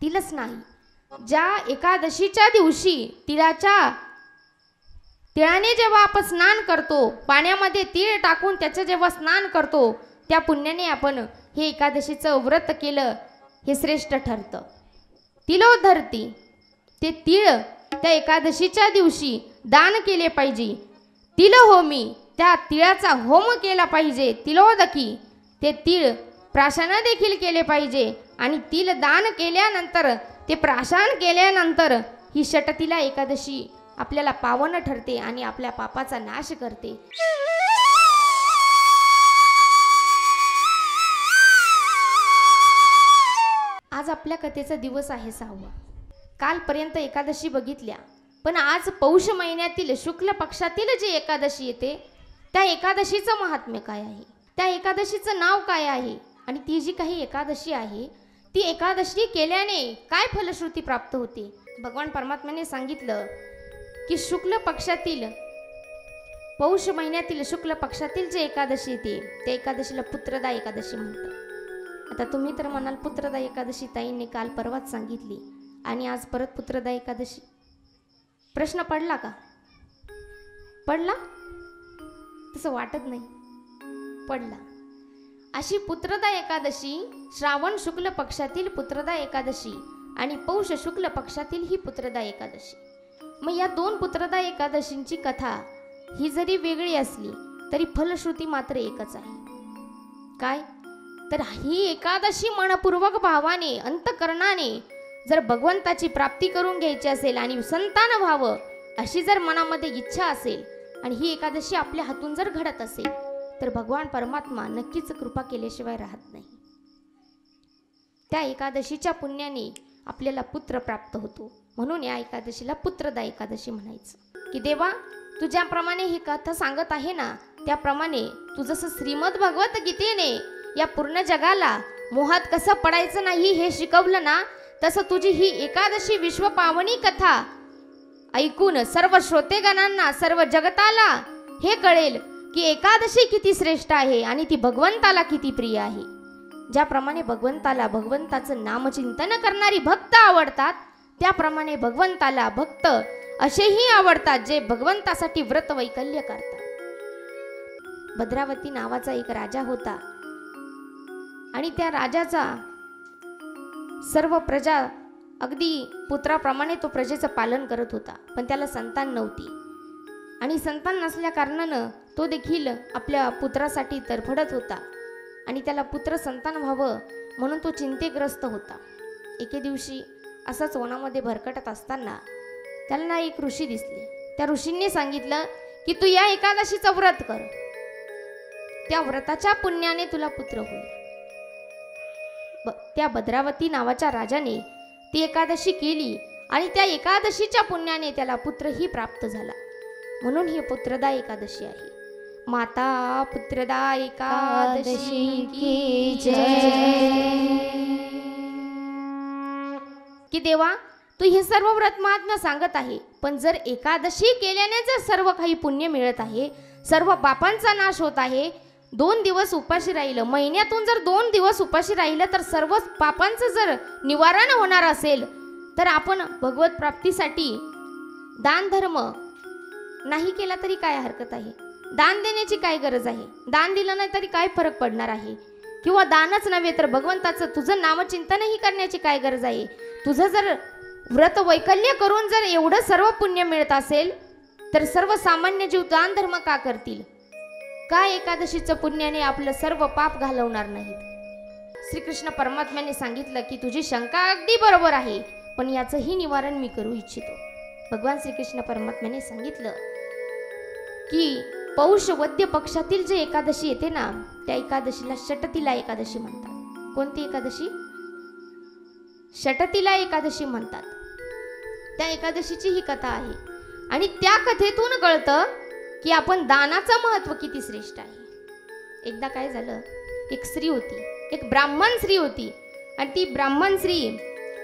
तिलच नाही, ज्या एकादशीच्या दिवशी तिळाने जेव्हा आपण स्नान करतो, पाण्यामध्ये तीळ टाकून त्याचं जेव्हा स्नान करतो, त्या पुण्याने आपण हे एकादशीचं व्रत केलं, हे श्रेष्ठ ठरतं. तिलोधरती, ते तीळ त्या एकादशीच्या दिवशी दान केले पाहिजे. तिलहोमी, त्या तिळाचा होम केला पाहिजे. तिलोदकी, ते तीळ प्राशन देखील केले पाहिजे. आणि तिल दान केल्यानंतर, ते प्राशन केल्यानंतर ही षटतिला एकादशी आपल्याला पावन ठरते आणि आपल्या पापाचा नाश करते. आज आपल्या कथेचा दिवस आहे 6वा. कालपर्यंत एकादशी बघितल्या, पण आज पौष महिन्यातील शुक्ल पक्षातील जी एकादशी येते, त्या एकादशीचं महात्म्य काय आहे, त्या एकादशीचं नाव काय आहे, आणि ती जी काही एकादशी आहे, ती एकादशी केल्याने काय फलश्रुती प्राप्त होते. भगवान परमात्म्याने सांगितलं की शुक्ल पक्षातील, पौष महिन्यातील शुक्ल पक्षातील जे एकादशी येते, त्या एकादशीला पुत्रदा एकादशी म्हणतात. आता तुम्ही तर म्हणाल, पुत्रदा एकादशी ताईंनी काल परवाच सांगितली आणि आज परत पुत्रदा एकादशी. प्रश्न पडला का? पडला? तसं वाटत नाही, पडला. अशी पुत्रदा एकादशी, श्रावण शुक्ल पक्षातील पुत्रदा एकादशी आणि पौष शुक्ल पक्षातील ही पुत्रदा एकादशी. मग या दोन पुत्रदा एकादशींची कथा ही जरी वेगळी असली तरी फलश्रुती मात्र एकच आहे. काय तर ही एकादशी मनपूर्वक भावाने, अंतकरणाने जर भगवंताची प्राप्ती करून घ्यायची असेल आणि संतान व्हावं अशी जर मनामध्ये इच्छा असेल, आणि ही एकादशी आपल्या हातून जर घडत असेल, तर भगवान परमात्मा नक्कीच कृपा केल्याशिवाय राहत नाही. त्या एकादशीच्या पुण्याने आपल्याला पुत्र प्राप्त होतो. म्हणून या एकादशीला पुत्रदा एकादशी म्हणायचं. की देवा, तू ज्याप्रमाणे ही कथा सांगत आहे ना, त्याप्रमाणे तू जसं श्रीमद भगवत गीतेने या पूर्ण जगाला मोहात कसं पडायचं नाही हे शिकवलं ना, तसं तुझी ही एकादशी विश्वपावनी कथा ऐकून सर्व श्रोतेगणांना, सर्व जगताला हे कळेल की एकादशी किती श्रेष्ठ आहे आणि ती भगवंताला किती प्रिय आहे. ज्याप्रमाणे भगवंताला भगवंताचं नामचिंतन करणारी भक्त आवडतात, त्याप्रमाणे भगवंताला भक्त असेही आवडतात जे भगवंतासाठी व्रत वैकल्य करतात. भद्रावती नावाचा एक राजा होता आणि त्या राजाचा सर्व प्रजा अगदी पुत्राप्रमाणे तो प्रजेचं पालन करत होता, पण त्याला संतान नव्हती. आणि संतान नसल्या कारणानं तो देखील आपल्या पुत्रासाठी तरफडत होता आणि त्याला पुत्र संतान व्हावं म्हणून तो चिंतेग्रस्त होता. एके दिवशी असंच वनामध्ये भरकटत असताना त्याला एक ऋषी दिसले. त्या ऋषींनी सांगितलं की तू या एकादशीचं व्रत कर, त्या व्रताच्या पुण्याने तुला पुत्र होईल. त्या भद्रावती नावाच्या राजाने ती एकादशी केली आणि त्या एकादशीच्या पुण्याने त्याला पुत्रही प्राप्त झाला. म्हणून ही पुत्रदा एकादशी आहे. माता पुत्रदा एकादशी की जय. की देवा, तू हे सर्व व्रत महात्म्य सांगत आहे, पण जर एकादशी केल्याने जर सर्व काही पुण्य मिळत आहे, सर्व पापांचा नाश होत आहे, 2 दिवस उपाशी राहिलं, महिन्यातून जर 2 दिवस उपाशी राहिलं तर सर्व पापांचं जर निवारण होणार असेल, तर आपण भगवत प्राप्तीसाठी दान धर्म नाही केला तरी काय हरकत आहे? दान देण्याची काय गरज आहे? दान दिलं नाही तरी काय फरक पडणार आहे? किंवा दानच नव्हे तर भगवंताचं तुझं नामचिंतनही करण्याची काय गरज आहे? तुझं जर व्रत वैकल्य करून जर एवढं सर्व पुण्य मिळत असेल, तर सर्वसामान्य जीव दान धर्म का करतील? काय एकादशीचं पुण्याने आपलं सर्व पाप घालवणार नाहीत? श्रीकृष्ण परमात्म्याने सांगितलं की तुझी शंका अगदी बरोबर आहे, पण याचंही निवारण मी करू इच्छितो. भगवान श्रीकृष्ण परमात्म्याने सांगितलं की पौष वद्य पक्षातील जे एकादशी येते ना, त्या एकादशीला षटतिला एकादशी म्हणतात. कोणती एकादशी? षटतिला एकादशी म्हणतात. त्या एकादशीची ही कथा आहे आणि त्या कथेतून कळतं की आपण दानाचं महत्व किती श्रेष्ठ आहे. एकदा काय झालं, एक स्त्री होती, एक ब्राह्मण स्त्री होती आणि ती ब्राह्मण स्त्री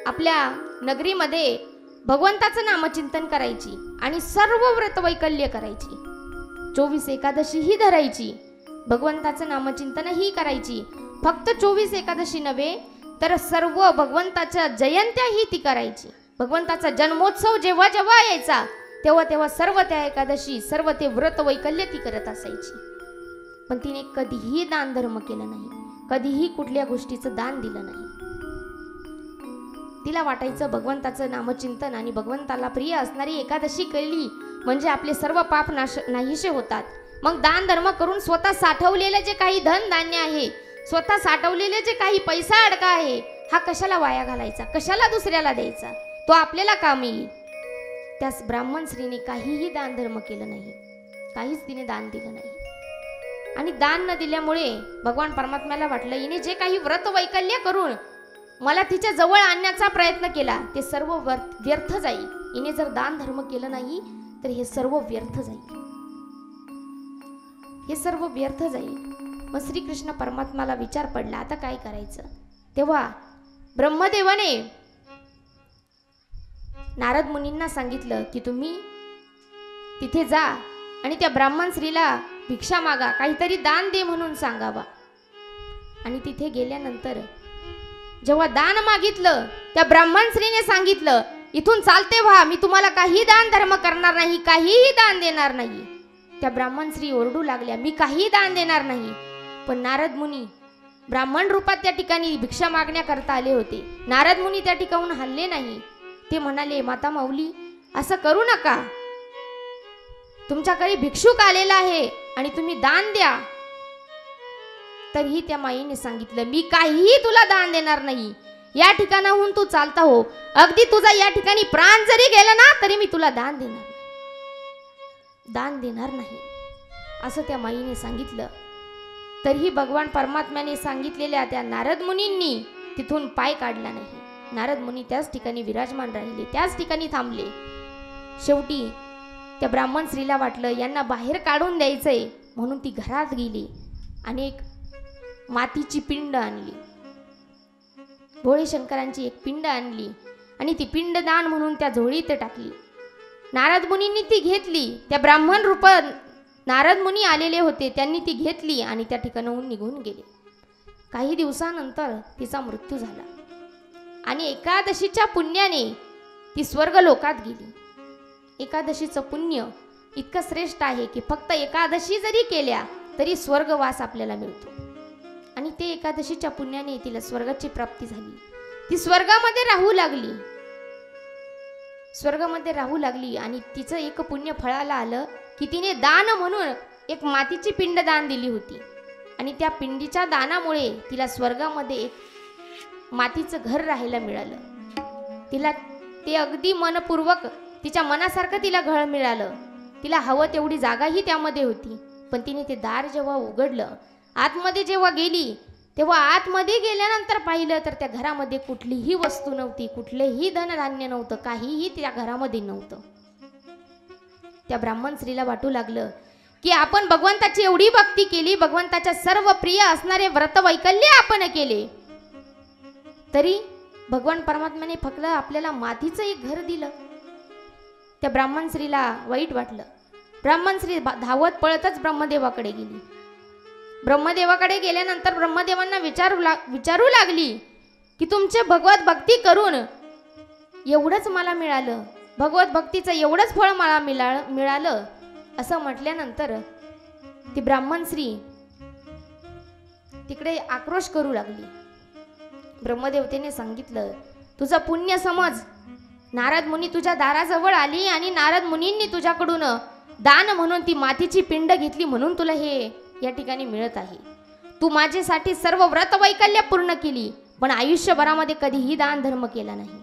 आपल्या नगरीमध्ये भगवंताचं नामचिंतन करायची आणि सर्व व्रत वैकल्य करायची. 24 एकादशी ही धरायची, भगवंताचं नामचिंतन ही करायची. फक्त 24 एकादशी नव्हे तर सर्व भगवंताच्या जयंत्याही ती करायची. भगवंताचा जन्मोत्सव जेव्हा जेव्हा यायचा तेव्हा तेव्हा सर्व त्या एकादशी सर्व ते व्रत वैकल्य ती करत असायची. पण तिने कधीही दान धर्म केलं नाही, कधीही कुठल्या गोष्टीचं दान दिलं नाही. तिला वाटायचं भगवंताचं नामचिंतन आणि भगवंताला प्रिय असणारी एकादशी केली म्हणजे आपले सर्व पाप नाहीसे होतात. मग दान धर्म करून स्वतः साठवलेले जे काही धन धान्य आहे, स्वतः साठवलेले जे काही पैसा अडका आहे, हा कशाला वाया घालायचा, कशाला दुसऱ्याला द्यायचा, तो आपल्याला कामी येईल. त्यास ब्राह्मण स्त्रीने काहीही दान धर्म केलं नाही, काहीच तिने दान दिलं नाही. आणि दान न दिल्यामुळे भगवान परमात्म्याला वाटलं हिने जे काही व्रत वैकल्य करून मला तिच्या जवळ आणण्याचा प्रयत्न केला ते सर्व व्यर्थ जाईल. हिने जर दान धर्म केलं नाही तर हे सर्व व्यर्थ जाईल, हे सर्व व्यर्थ जाईल. मग श्रीकृष्ण परमात्म्याला विचार पडला आता काय करायचं. तेव्हा ब्रह्मदेवाने नारद मुनींना सांगितलं की तुम्ही तिथे जा आणि त्या ब्राह्मण स्त्रीला भिक्षा मागा, काहीतरी दान दे म्हणून सांगावा. आणि तिथे गेल्यानंतर जेव्हा दान मागितलं त्या ब्राह्मण स्त्रीने सांगितलं इथून चालते व्हा, मी तुम्हाला काही दान धर्म करणार नाही, काहीही दान देणार नाही. त्या ब्राह्मण स्त्री ओरडू लागल्या मी काही दान देणार नाही. पण नारद मुनी ब्राह्मण रूपात त्या ठिकाणी भिक्षा मागण्याकरता आले होते. नारद मुनी त्या ठिकाणून हलले नाही. ते म्हणाले माता माऊली असं करू नका, तुमच्याकडे भिक्षुक आलेला आहे आणि तुम्ही दान द्या. तरीही त्या माईने सांगितलं मी काहीही तुला दान देणार नाही, या ठिकाणाहून तू चालता हो, अगदी तुझा या ठिकाणी प्राण जरी गेला ना तरी मी तुला दान देणार नाही असं त्या माईने सांगितलं. तरीही भगवान परमात्म्याने सांगितलेल्या त्या नारद मुनींनी तिथून पाय काढला नाही. नारद मुनी त्याच ठिकाणी विराजमान राहिले, त्याच ठिकाणी थांबले. शेवटी त्या ब्राह्मण स्त्रीला वाटलं यांना बाहेर काढून द्यायचंय म्हणून ती घरात गेली आणि एक मातीची पिंड आणली, भोळे शंकरांची एक पिंड आणली आणि ती पिंड दान म्हणून त्या झोळीत टाकली. नारद मुनींनी ती घेतली. त्या ब्राह्मण रूपात नारद मुनी आलेले होते, त्यांनी ती घेतली आणि त्या ठिकाणाहून निघून गेले. काही दिवसानंतर तिचा मृत्यू झाला आणि एकादशीच्या पुण्याने ती स्वर्ग लोकात गेली. एकादशीचं पुण्य इतकं श्रेष्ठ आहे की फक्त एकादशी जरी केल्या तरी स्वर्गवास आपल्याला मिळतो. आणि ते एकादशीच्या पुण्याने तिला स्वर्गाची प्राप्ती झाली. ती स्वर्गामध्ये राहू लागली आणि तिचं एक पुण्य फळाला आलं की तिने दान म्हणून एक मातीची पिंड दान दिली होती आणि त्या पिंडीच्या दानामुळे तिला स्वर्गामध्ये एक मातीचं घर राहायला मिळालं. तिला ते अगदी मनपूर्वक तिच्या मनासारखं तिला घर मिळालं. तिला हवं तेवढी जागाही त्यामध्ये होती. पण तिने ते दार जेव्हा उघडलं, आतमध्ये जेव्हा गेली तेव्हा आतमध्ये गेल्यानंतर पाहिलं तर त्या घरामध्ये कुठलीही वस्तू नव्हती, कुठलेही धनधान्य नव्हतं, काहीही त्या घरामध्ये नव्हतं. त्या ब्राह्मण स्त्रीला वाटू लागलं की आपण भगवंताची एवढी भक्ती केली, भगवंताच्या सर्व प्रिय असणारे व्रत वैकल्य आपण केले, तरी भगवान परमात्म्याने फक्त आपल्याला मातीचं एक घर दिलं. त्या ब्राह्मण स्त्रीला वाईट वाटलं. ब्राह्मण स्त्री धावत पळतच ब्रह्मदेवाकडे गेली. ब्रह्मदेवाकडे गेल्यानंतर ब्रह्मदेवांना विचारू लागली की तुमचे भगवत भक्ती करून एवढंच मला मिळालं, भगवत भक्तीचं एवढंच फळ मला मिळालं असं म्हटल्यानंतर ती ब्राह्मण स्त्री तिकडे आक्रोश करू लागली. ब्रह्मदेवतेने सांगितलं तुझं पुण्य समज, नारद मुनी तुझ्या दाराजवळ आली आणि नारद मुनींनी तुझ्याकडून दान म्हणून ती मातीची पिंड घेतली म्हणून तुला हे या ठिकाणी मिळत आहे. तू माझ्यासाठी सर्व व्रत वैकल्य पूर्ण केली पण आयुष्यभरामध्ये कधीही दान धर्म केला नाही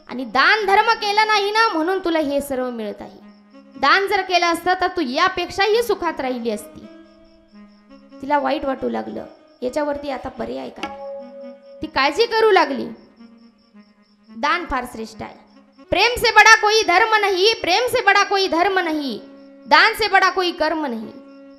आणि दान धर्म केला नाही ना म्हणून तुला हे सर्व मिळत आहे. दान जर केलं असतं तर तू यापेक्षाही सुखात राहिली असती. तिला वाईट वाटू लागलं. याच्यावरती आता पर्याय काय? ती काळजी करू लागली. दान फार श्रेष्ठ आहे. प्रेम से बड़ा कोई धर्म नहीं, प्रेम से बड़ा कोई धर्म नहीं, दान से बड़ा कोई कर्म नहीं.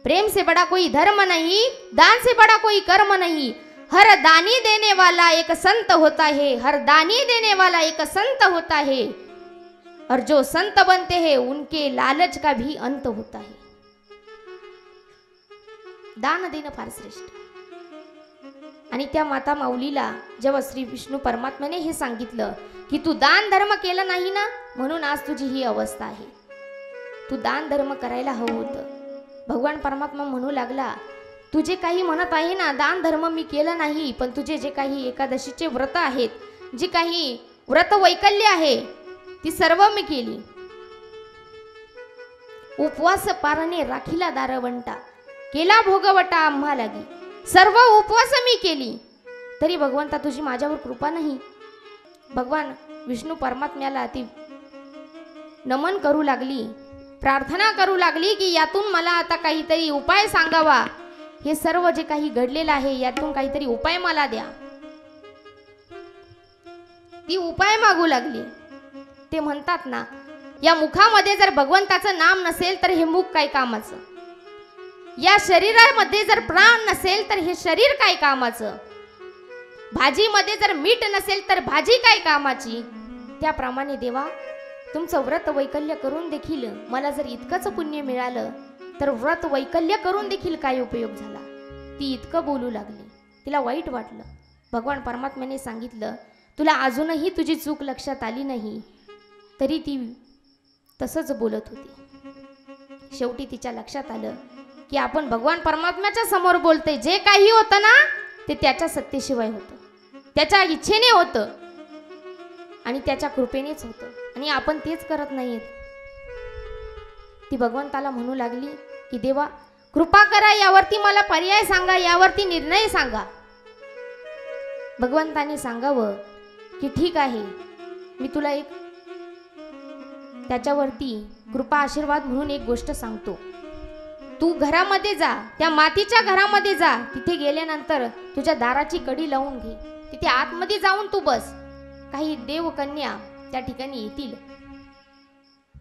प्रेम से बड़ा कोई धर्म नहीं, दान से बड़ा कोई कर्म नहीं. हर दानी देने वाला एक संत होता है, हर दानी देने वाला एक संत होता है, और जो संत बनते हैं उनके लालच का भी अंत होता है. दान देणं फार श्रेष्ठ. आणि त्या माता माऊलीला जेव्हा श्री विष्णू परमात्म्याने हे सांगितलं की तू दान धर्म केला नाही ना, म्हणून आज तुझी ही अवस्था आहे, तू दान धर्म करायला हवं होतं. भगवान परमात्मा म्हणू लागला, तू जे काही म्हणत आहे ना दान धर्म मी केलं नाही, पण तुझे जे काही एकादशीचे व्रत आहेत, जी काही व्रत वैकल्य आहे ती सर्व मी केली. उपवास पारणे राखीला दारवंटा, केला भोगवटा आम्हा लागी, सर्व उपवास मी केली, तरी भगवंता तुझी माझ्यावर कृपा नाही. भगवान विष्णू परमात्म्याला ती नमन करू लागली, प्रार्थना करू लागली की यातून मला आता काहीतरी उपाय सांगावा, हे सर्व जे काही घडलेलं आहे यातून काहीतरी उपाय मला द्या. ती उपाय मागू लागली. ते म्हणतात ना, या मुखामध्ये जर भगवंताचं नाम नसेल तर हे मुख काय कामाचं, या शरीरामध्ये जर प्राण नसेल तर हे शरीर काय कामाचं, भाजीमध्ये जर मीठ नसेल तर भाजी काय कामाची. त्याप्रमाणे देवा तुमचं व्रत वैकल्य करून देखील मला जर इतकंच पुण्य मिळालं तर व्रत वैकल्य करून देखील काय उपयोग झाला. ती इतकं बोलू लागली, तिला वाईट वाटलं. भगवान परमात्म्याने सांगितलं, तुला अजूनही तुझी चूक लक्षात आली नाही, तरी ती तसंच बोलत होती. शेवटी तिच्या लक्षात आलं की आपण भगवान परमात्म्याच्या समोर बोलते, जे काही होतं ना ते त्याच्या सत्तेशिवाय होतं, त्याच्या इच्छेने होतं आणि त्याच्या कृपेनेच होतं, आणि आपण तेच करत नाहीत. ती भगवंताला म्हणू लागली की देवा कृपा करा, यावरती मला पर्याय सांगा, यावरती निर्णय सांगा. भगवंताने सांगावं की ठीक आहे, मी तुला एक त्याच्यावरती कृपा आशीर्वाद म्हणून एक गोष्ट सांगतो. तू घरामध्ये जा, त्या मातीच्या घरामध्ये जा, तिथे गेल्यानंतर तुझ्या दाराची कडी लावून घे, तिथे आतमध्ये जाऊन तू बस. काही देव कन्या त्या ठिकाणी येतील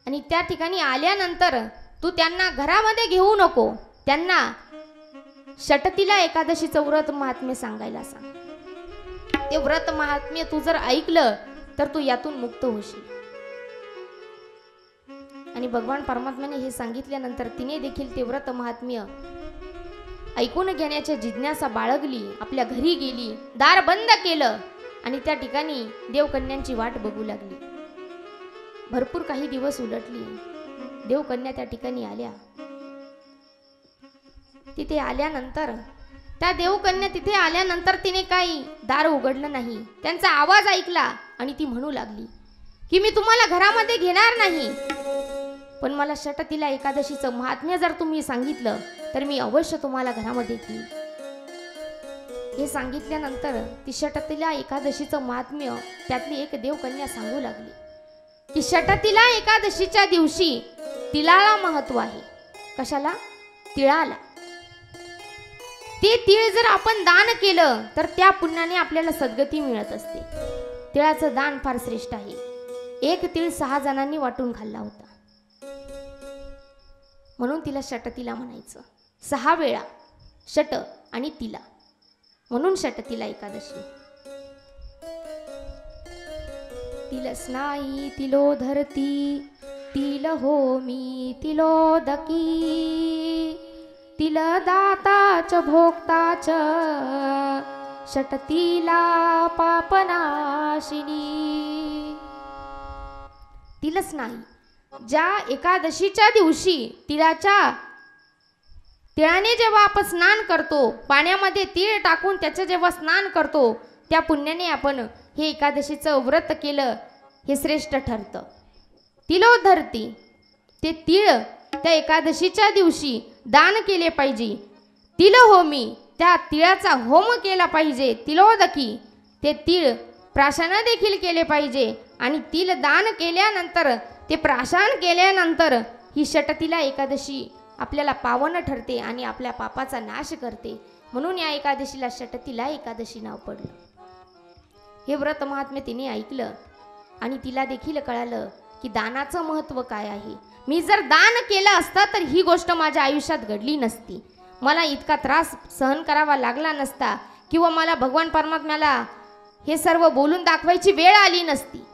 आणि त्या ठिकाणी आल्यानंतर तू त्यांना घरामध्ये घेऊ नको, त्यांना षटतीला एकादशीचं व्रत महात्म्य सांगायला सांग. ते व्रत महात्म्य तू जर ऐकलं तर तू यातून मुक्त होशील. आणि भगवान परमात्म्याने हे सांगितल्यानंतर तिने देखील ते व्रत महात्म्य ऐकून घेण्याची जिज्ञासा बाळगली, आपल्या घरी गेली, दार बंद केलं आणि त्या ठिकाणी देवकन्यांची वाट बघू लागली. भरपूर काही दिवस उलटली, देवकन्या त्या ठिकाणी आल्या. तिथे आल्यानंतर त्या देवकन्या तिथे आल्यानंतर तिने काही दार उघडलं नाही, त्यांचा आवाज ऐकला आणि ती म्हणू लागली की मी तुम्हाला घरामध्ये घेणार नाही, पण मला षटतीला एकादशीचं महात्म्य जर तुम्ही सांगितलं तर मी अवश्य तुम्हाला घरामध्ये घेईन. हे सांगितल्यानंतर ती षटतीला एकादशीचं महात्म्य त्यातली एक देवकन्या सांगू लागली की षटतीला एकादशीच्या दिवशी तिळाला महत्व आहे. कशाला? तिळाला. ते तीळ जर आपण दान केलं तर त्या पुण्याने आपल्याला सद्गती मिळत असते. तिळाचं दान फार श्रेष्ठ आहे. एक तीळ 6 जणांनी वाटून खाल्ला होता, म्हणून तिला षटतीला म्हणायचं. 6 वेळा षट आणि तिला, म्हणून षटतीला एकादशी. तिलस्नाई तिलो धरती, तिल होमी तिलोदकी, तिल दाताच भोक्ताच, षटतीला पापनाशिनी. तिलस्नाई, ज्या एकादशीच्या दिवशी तिळाने जेव्हा आपण स्नान करतो, पाण्यामध्ये तीळ टाकून त्याचं जेव्हा स्नान करतो, त्या पुण्याने आपण हे एकादशीचं व्रत केलं, हे श्रेष्ठ ठरतं. तिलोधरती, ते तीळ त्या एकादशीच्या दिवशी दान केले पाहिजे. तिल होमी, त्या तिळाचा होम केला पाहिजे. तिलोदकी, ते तीळ प्राशन देखील केले पाहिजे. आणि तिल दान केल्यानंतर, ते प्राशन केल्यानंतर ही षटतीला एकादशी आपल्याला पावन ठरते आणि आपल्या पापाचा नाश करते. म्हणून या एकादशीला षटतीला एकादशी नाव पडलं. हे व्रत महात्म्य तिने ऐकलं आणि तिला देखील कळालं की दानाचं महत्त्व काय आहे. मी जर दान केलं असतं तर ही गोष्ट माझ्या आयुष्यात घडली नसती, मला इतका त्रास सहन करावा लागला नसता, किंवा मला भगवान परमात्म्याला हे सर्व बोलून दाखवायची वेळ आली नसती.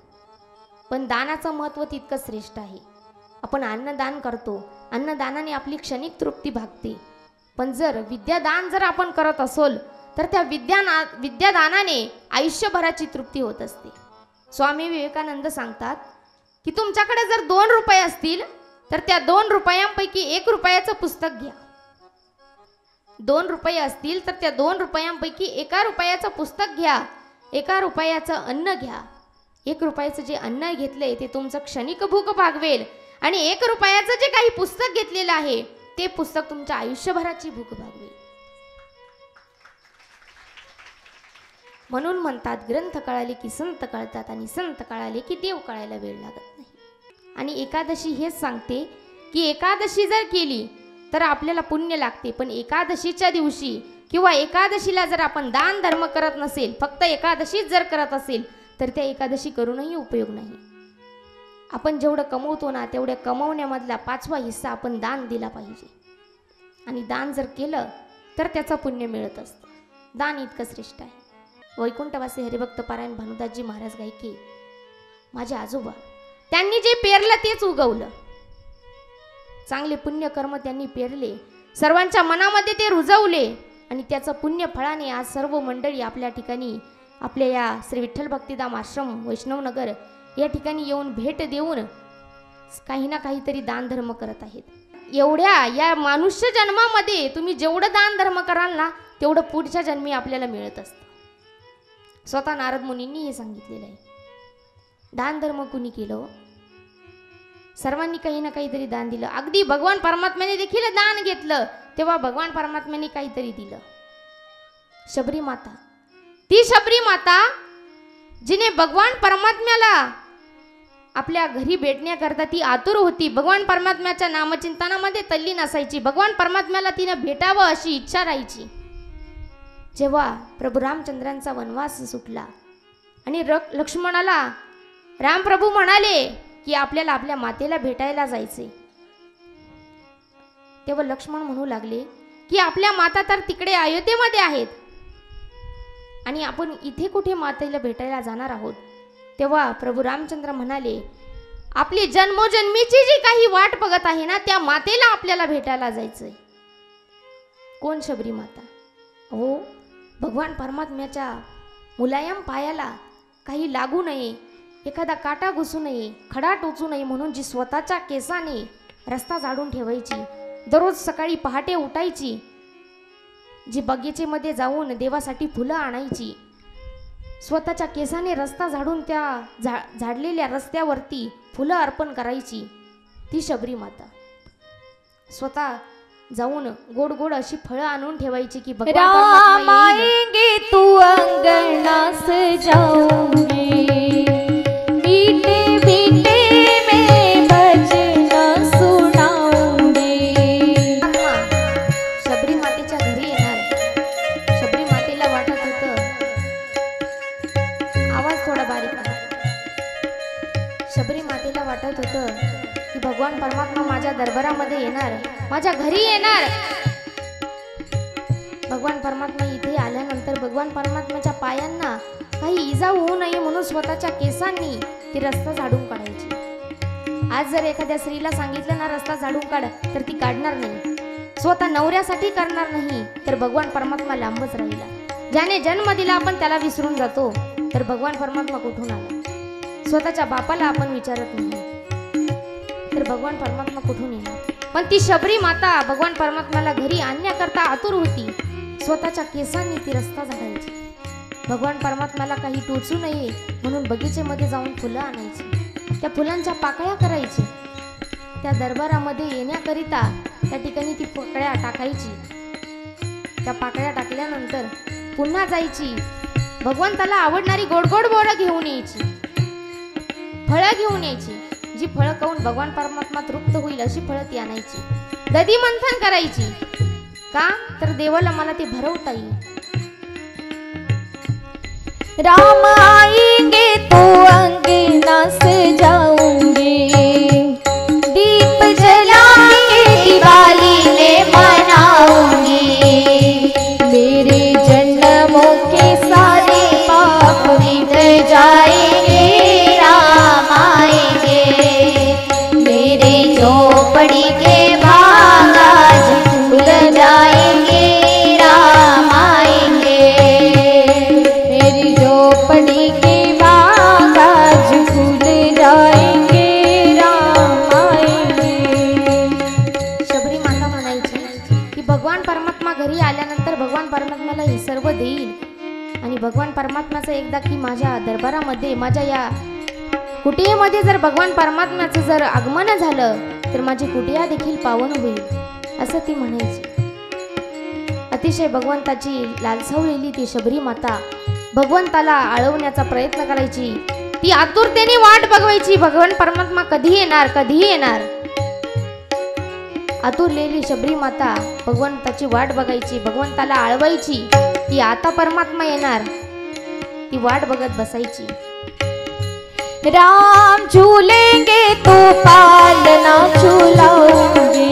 पण दानाचं महत्त्व तितकं श्रेष्ठ आहे. आपण अन्नदान करतो, अन्नदानाने आपली क्षणिक तृप्ती भागते, पण जर विद्यादान जर आपण करत असोल तर त्या विद्यादानाने आयुष्यभराची तृप्ती होत असते. स्वामी विवेकानंद सांगतात की तुमच्याकडे जर 2 रुपये असतील तर त्या 2 रुपयांपैकी 1 रुपयाचं पुस्तक घ्या. 2 रुपये असतील तर त्या 2 रुपयांपैकी 1 रुपयाचं पुस्तक घ्या, 1 रुपयाचं अन्न घ्या. 1 रुपयाचं जे अन्न घेतलंय ते तुमचं क्षणिक भूक भागवेल आणि 1 रुपयाचं जे काही पुस्तक घेतलेलं आहे ते पुस्तक तुमच्या आयुष्यभराची भूक भागवेल. म्हणून म्हणतात ग्रंथ कळाले की संत कळतात आणि संत कळाले की देव कळायला वेळ लागत नाही. आणि एकादशी हेच सांगते की एकादशी जर केली तर आपल्याला पुण्य लागते, पण एकादशीच्या दिवशी किंवा एकादशीला जर आपण दान धर्म करत नसेल, फक्त एकादशीच जर करत असेल तर त्या एकादशी करूनही उपयोग नाही. आपण जेवढं कमवतो ना तेवढ्या कमवण्यामधला 5वा हिस्सा आपण दान दिला पाहिजे. आणि दान जर केलं तर त्याचं पुण्य मिळत असतं. दान इतकं श्रेष्ठ आहे. वैकुंठवासी हरिभक्त पारायण भानुदासजी महाराज गायके माझे आजोबा, त्यांनी जे पेरलं तेच उगवलं. चांगले पुण्य कर्म त्यांनी पेरले, सर्वांच्या मनामध्ये ते रुजवले आणि त्याचं पुण्य फळाने आज सर्व मंडळी आपल्या ठिकाणी, आपल्या या श्री विठ्ठल भक्तिधाम आश्रम वैष्णवनगर या ठिकाणी येऊन भेट देऊन काही ना काहीतरी दान धर्म करत आहेत. एवढ्या या मनुष्य जन्मामध्ये तुम्ही जेवढं दान धर्म कराल ना तेवढं पुढच्या जन्मी आपल्याला मिळत असतं. स्वतः नारद मुनींनी हे सांगितलेलं आहे. दान धर्म कुणी केलं? सर्वांनी काही ना काहीतरी दान दिलं. अगदी भगवान परमात्म्याने देखील दान घेतलं तेव्हा भगवान परमात्म्याने काहीतरी दिलं. शबरी माता, ती शबरी माता जिने भगवान परमात्म्याला आपल्या घरी भेटण्याकरता ती आतुर होती. भगवान परमात्म्याच्या नामचिंतनामध्ये तल्लीन असायची. भगवान परमात्म्याला तिनं भेटावं अशी इच्छा राहायची. जेव्हा प्रभू रामचंद्रांचा वनवास सुटला आणि लक्ष्मणाला रामप्रभू म्हणाले की आपल्याला आपल्या मातेला भेटायला जायचे, तेव्हा लक्ष्मण म्हणू लागले की आपल्या माता तर तिकडे अयोध्येमध्ये आहेत आणि आपण इथे कुठे मातेला भेटायला जाणार आहोत. तेव्हा प्रभू रामचंद्र म्हणाले आपली जन्मोजन्मीची जी काही वाट बघत आहे ना त्या मातेला आपल्याला भेटायला जायचंय. कोण? शबरी माता. हो, भगवान परमात्म्याच्या मुलायम पायाला काही लागू नये, एखादा काटा घुसू नये, खडा टोचू नये म्हणून जी स्वतःच्या केसाने रस्ता झाडून ठेवायची, दररोज सकाळी पहाटे उठायची, जी बगीचेमध्ये जाऊन देवासाठी फुलं आणायची, स्वतःच्या केसाने रस्ता झाडून त्या झाडलेल्या रस्त्यावरती फुलं अर्पण करायची, ती शबरी माता. स्वतः जाऊन गोड गोड अशी फळं आणून ठेवायची की राम आएंगे तू अंगना सजाऊंगी, मीठे मीठे में भजन सुनाऊंगी. शबरी मातेच्या घरी येणार. शबरी मातेला वाटत होतं, आवाज थोडा बारीक आहे. शबरी मातेला वाटत होतं की भगवान परमात्मा माझ्या दरबारामध्ये येणार, माझ्या घरी येणार. भगवान परमात्मा इथे आल्यानंतर भगवान परमात्म्याच्या पायांना काही इजा होऊ नये म्हणून स्वतःच्या केसांनी ती रस्ता झाडून काढायची. आज जर एखाद्या स्त्रीला सांगितलं ना रस्ता झाडून काढ तर ती काढणार नाही. स्वतः नवऱ्यासाठी करणार नाही तर भगवान परमात्मा लांबच राहिला. ज्याने जन्म दिला आपण त्याला विसरून जातो तर भगवान परमात्मा कुठून आला? स्वतःच्या बापाला आपण विचारत नाही तर भगवान परमात्मा कुठून येणार? पण ती शबरी माता भगवान परमात्म्याला घरी आणण्याकरता आतुर होती. स्वतःच्या केसांनी ती रस्ता झाडायची. भगवान परमात्म्याला काही टोचू नये म्हणून बगीचेमध्ये जाऊन फुलं आणायची, त्या फुलांच्या पाकळ्या करायची. त्या दरबारामध्ये येण्याकरिता त्या ठिकाणी ती पाकळ्या टाकायची. त्या पाकळ्या टाकल्यानंतर पुन्हा जायची, भगवंताला आवडणारी गोड गोड बोरं घेऊन यायची, फळं घेऊन यायची. जी फळं खाऊन भगवान परमात्मा तृप्त होईल अशी फळं ती आणायची. दधी मंथन करायची. का? तर देवाला मला ते भरवता येईल. राम आएंगे तो अंगना सजाऊंगी, दीप जला के दिवाली में मनाऊंगी, मेरे जन्मों के सारे पाप मिट जाएंगे. राम आएंगे मेरे झोपड़ी के बाग आज खुल जाएंगे. राम आएंगे परमात्म्याचं एकदा की माझ्या दरबारामध्ये, माझ्या या कुटियेमध्ये जर भगवान परमात्म्याचं जर आगमन झालं तर माझी कुटिया देखील पावन होईल, असं ती म्हणायची. अतिशय भगवंताची लालसावलेली ती शबरी माता भगवंताला आळवण्याचा प्रयत्न करायची. ती आतुरतेने वाट बघवायची, भगवान परमात्मा कधी येणार, कधी येणार. आतुरलेली शबरी माता भगवंताची वाट बघायची, भगवंताला आळवायची की आता परमात्मा येणार. ती वाट बघत बसायची. राम झूलेंगे तो पालना झूलाऊंगी,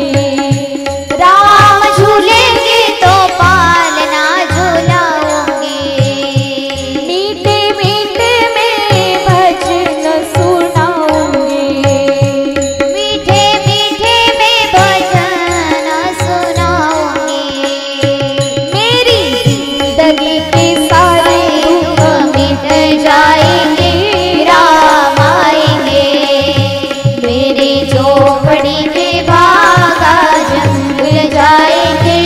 राम झूलेंगे तो पालना झूलाऊंगी, मीठे मीठे में भजन सुनाऊंगी, मीठे मीठे में भजन सुनाऊंगी, मेरी जिंदगी के सारे दुख मिट जाएंगे, झोपड़ी के भागा जंग जाएंगे,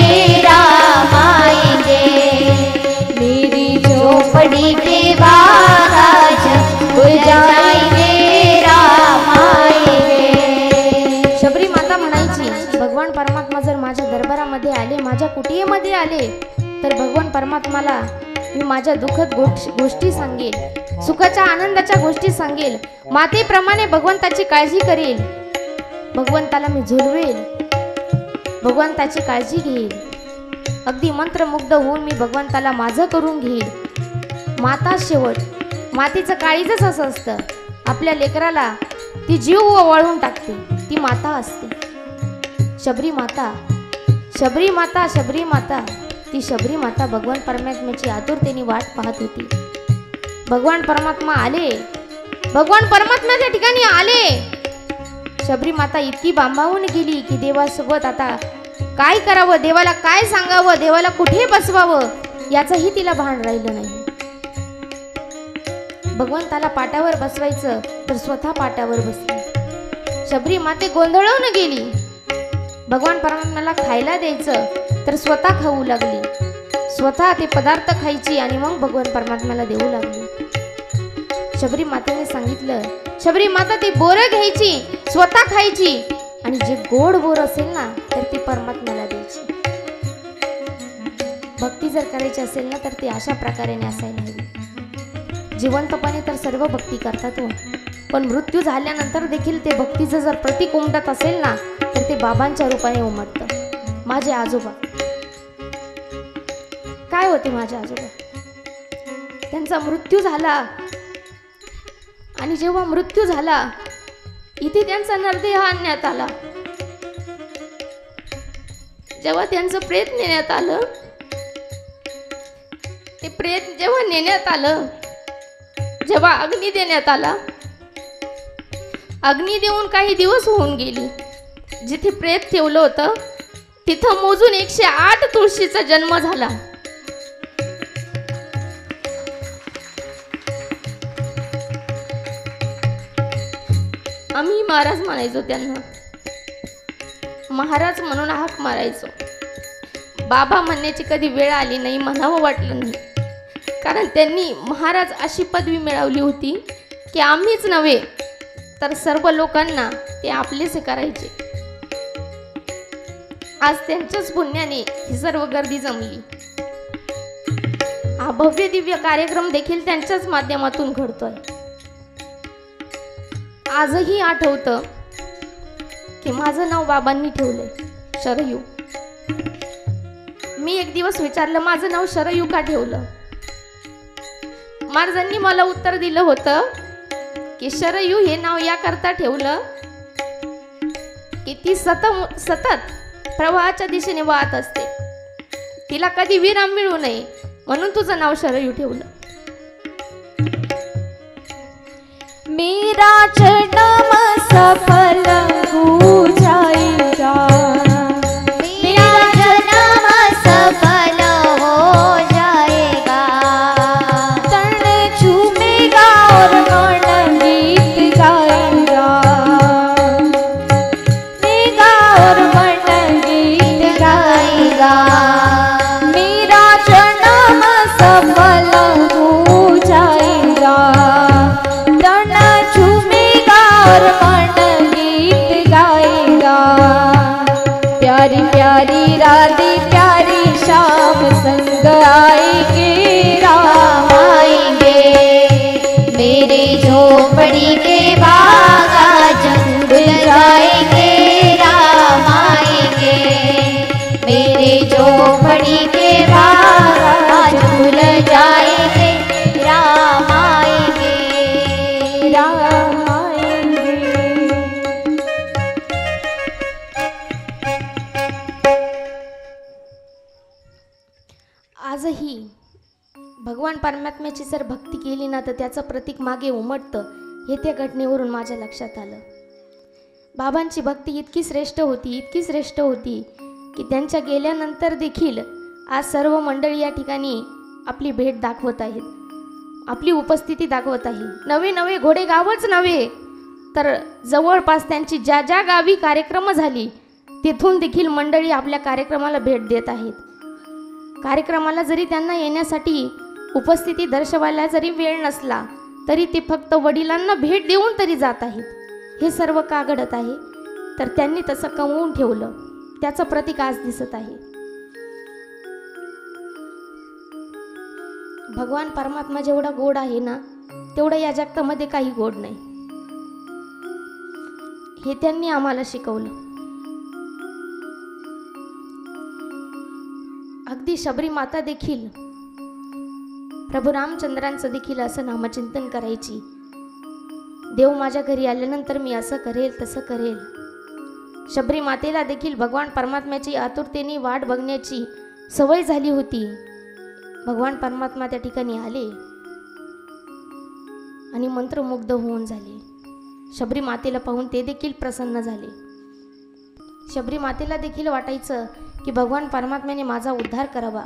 राम आएंगे, मेरी झोपड़ी के भागा जंग जाएंगे, राम आएंगे. शबरी माता म्हणायची, भगवान परमात्मा जर माझ्या दरबारामध्ये आले, माझ्या कुटियेमध्ये आले तर भगवान परमात्माला मी माझ्या दुःखद गोष्टी सांगेल, सुखाच्या आनंदाच्या गोष्टी सांगेल, मातेप्रमाणे भगवंताची काळजी करेल, भगवंताला मी झुलवेल, भगवंताची काळजी घेईल, अगदी मंत्रमुग्ध होऊन मी भगवंताला माझं करून घेईल. माता शेवट, मातेचं काळीजच असं असतं, आपल्या लेकराला ती जीव ओवाळून टाकते, ती माता असते. शबरी माता, शबरी माता, शबरी माता, ती शबरी माता भगवान परमात्म्याची आतुरतेने वाट पाहत होती. भगवान परमात्मा आले, भगवान परमात्म्याच्या ठिकाणी आले. शबरी माता इतकी बांबावून गेली की देवासोबत आता काय करावं, देवाला काय सांगावं, देवाला कुठे बसवावं याचंही तिला भान राहिलं नाही. भगवंताला पाटावर बसवायचं तर स्वतः पाटावर बसली. शबरी माते गोंधळून गेली. भगवान परमात्म्याला खायला द्यायचं तर स्वतः खाऊ लागली, स्वतः ते पदार्थ खायची आणि मग भगवान परमात्म्याला देऊ लागली. शबरी मातेने सांगितलं, शबरी माता ती बोरं घ्यायची, स्वतः खायची आणि जे गोड बोर असेल ना तर ती परमात्म्याला द्यायची. भक्ती जर करायची असेल ना तर ती अशा प्रकारे असायला हवी. जिवंतपणे तर सर्व भक्ती करतात हो, पण मृत्यू झाल्यानंतर देखील ते भक्तीचं जर प्रतीक उमटत असेल ना तर ते बाबांच्या रूपाने उमटतं. माझे आजोबा काय होते, माझे आजोबा, त्यांचा मृत्यू झाला आणि जेव्हा मृत्यू झाला इथे त्यांचा नरदेह आणण्यात आला. जेव्हा त्यांचं प्रेत नेण्यात आलं, ते प्रेत जेव्हा नेण्यात आलं, जेव्हा अग्नी देण्यात आला, अग्नी देऊन काही दिवस होऊन गेली. जिथे प्रेत ठेवलं होतं तिथं मोजून 108 तुळशीचा जन्म झाला. आम्ही महाराज म्हणायचो त्यांना, महाराज म्हणून हाक मारायचो. बाबा म्हणण्याची कधी वेळ आली नाही, म्हणावं वाटलं नाही, कारण त्यांनी महाराज अशी पदवी मिळवली होती की आम्हीच नव्हे तर सर्व लोकांना ते आपलेसे करायचे. आज त्यांच्याच पुण्याने ही सर्व गर्दी जमली. हा भव्य दिव्य कार्यक्रम देखील त्यांच्याच माध्यमातून घडतोय. आजही आठवतं की माझं नाव बाबांनी ठेवलंय शरयू. मी एक दिवस विचारलं माझं नाव शरयू का ठेवलं. महाराजांनी मला उत्तर दिलं होतं की शरयू हे नाव याकरता ठेवलं की ती सतत प्रवाहाच्या दिशेने वाहत असते, तिला कधी विराम मिळू नये म्हणून तुझं नाव शरयू ठेवलं. मेरा जन्म सफल हो जाएगा, मेरा जन्म सफल हो जाएगा, तन झूमेगा और मन गीत गाएगा, गाएगा और मन गीत गाएगा, मेरा जन्म सफल हो और मन गीत गाएगा। प्यारी प्यारी राधे प्यारी श्याम संग आएंगे राम आएंगे। मेरे झोपड़ी के बाग आज झूल जाएंगे राम आएंगे। मेरे झोपड़ी के बाग आज झूल जाएंगे राम आएंगे राम आएंगे। आजही भगवान परमात्म्याची जर भक्ती केली ना तर त्याचं प्रतीक मागे उमटतं हे त्या घटनेवरून माझ्या लक्षात आलं। बाबांची भक्ती इतकी श्रेष्ठ होती की त्यांच्या गेल्यानंतर देखील आज सर्व मंडळी या ठिकाणी आपली भेट दाखवत आहेत, आपली उपस्थिती दाखवत आहे। नवे नवे घोडे गावच नव्हे तर जवळपास त्यांची ज्या ज्या गावी कार्यक्रम झाली तिथून देखील मंडळी आपल्या कार्यक्रमाला भेट देत आहेत। कार्यक्रमाला जरी त्यांना येण्यासाठी उपस्थिती दर्शवायला जरी वेळ नसला तरी ते फक्त वडिलांना भेट देऊन तरी जात आहेत। हे सर्व का घडत आहे तर त्यांनी तसं कमवून ठेवलं, त्याचं प्रतीक आज दिसत आहे। भगवान परमात्मा जेवढा गोड आहे ना तेवढं या जगतामध्ये काही गोड नाही, हे त्यांनी आम्हाला शिकवलं। अगदी शबरी माता देखील प्रभू रामचंद्रांचं देखील असं नामचिंतन करायची, देव माझ्या घरी आल्यानंतर मी असं करेल तसं करेल। शबरी मातेला देखील भगवान परमात्म्याची आतुरतेने वाट बघण्याची सवय झाली होती। भगवान परमात्मा त्या ठिकाणी आले आणि मंत्रमुग्ध होऊन झाले। शबरी मातेला पाहून ते देखील प्रसन्न झाले। शबरी मातेला देखील वाटायचं की भगवान परमात्म्याने माझा उद्धार करावा।